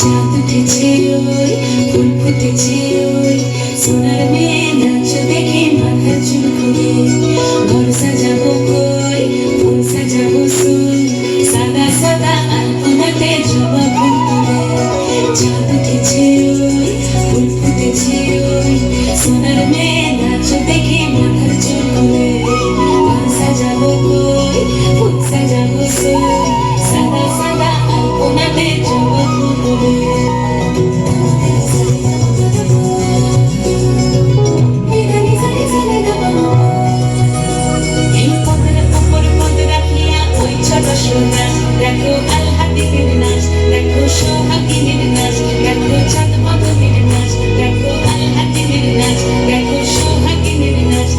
চাঁদ উঠেছে ওই ফুল ফুটেছে ওই সোনার মেয়ে নাচ দেখে মাথা চুল ঘুরে ঘর সাজাবো কই ফুল সাজাবো সুই সাদা সাদা আলপনাতে জবা ফুল তুলে চাঁদ উঠেছে ওই ফুল ফুটেছে ওই সোনার মেয়ে নাচ দেখে মাথা চুল ঘুরে ঘর সাজাবো কই ফুল সাজাবো সুই সাদা সাদা আলপনাতে জবা ফুল তুলে দেখো আলহাদিনের নাচ দেখো সোহাগিনীর নাচ দেখো চাঁদ মধুনীর নাচ দেখো আলহাদিনের নাচ দেখো সোহাগিনীর নাচ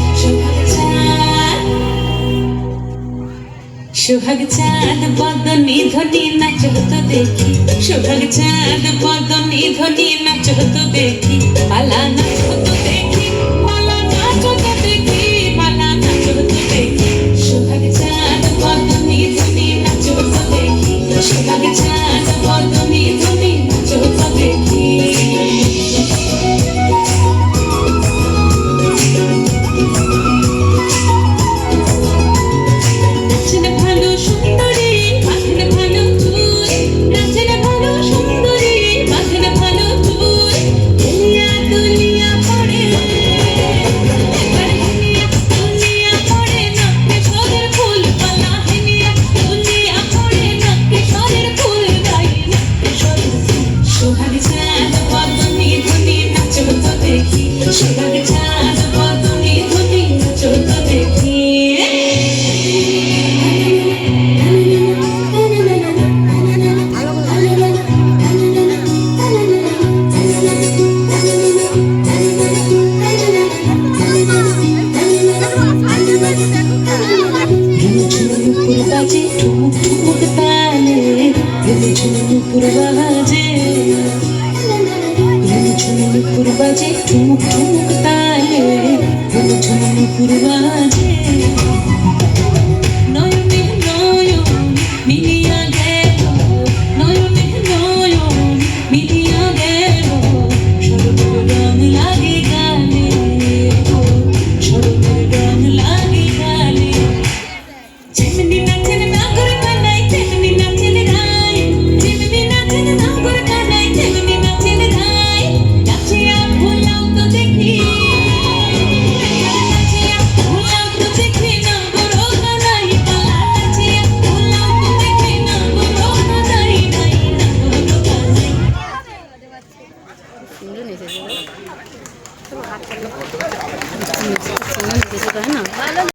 সোহাগ চাঁদ বদনী ধ্বনি নাচ হতো দেখি সোহাগ চাঁদ বদনী ধ্বনি নাচ হতো দেখি পালা নাচ হতো দেখি পালা নাচ হতো দেখি পালা নাচ হতো দেখি সোহাগ চাঁদ বদনী ধ্বনি নাচ হতো দেখি সোহাগ চাঁদ বদনী ধ্বনি নাচ হতো দেখি সোহাগ চাঁদ বদনী ধ্বনি নাচ হতো দেখি ঝুমুর বাজে ঠুমুক ঠুমুক তালে ঝুমুর বাজে ঝুমুর বাজে ঠুমুক ঠুমুক তালে ঝুমুর বাজে নয়নে নয়ন মিলিয়া গেল নয়নে নয়ন মিলিয়া গেল সরবের রং লাগে গালে সরবের রং লাগে গালে যেমনি নাচেন নাগর কানাই তেমনি নাচেন রায় যেমনি নাচেন নাগর কানাই তেমনি নাচেন রায় নাচিয়া ভুলাও তো দেখি নাচিয়া ভুলাও তো দেখি নাগর কানাই পালা নাচিয়া ভুলাও তো দেখি নাগর কানাই নাই নাগর কানাই সুন্দর নেচেছিল।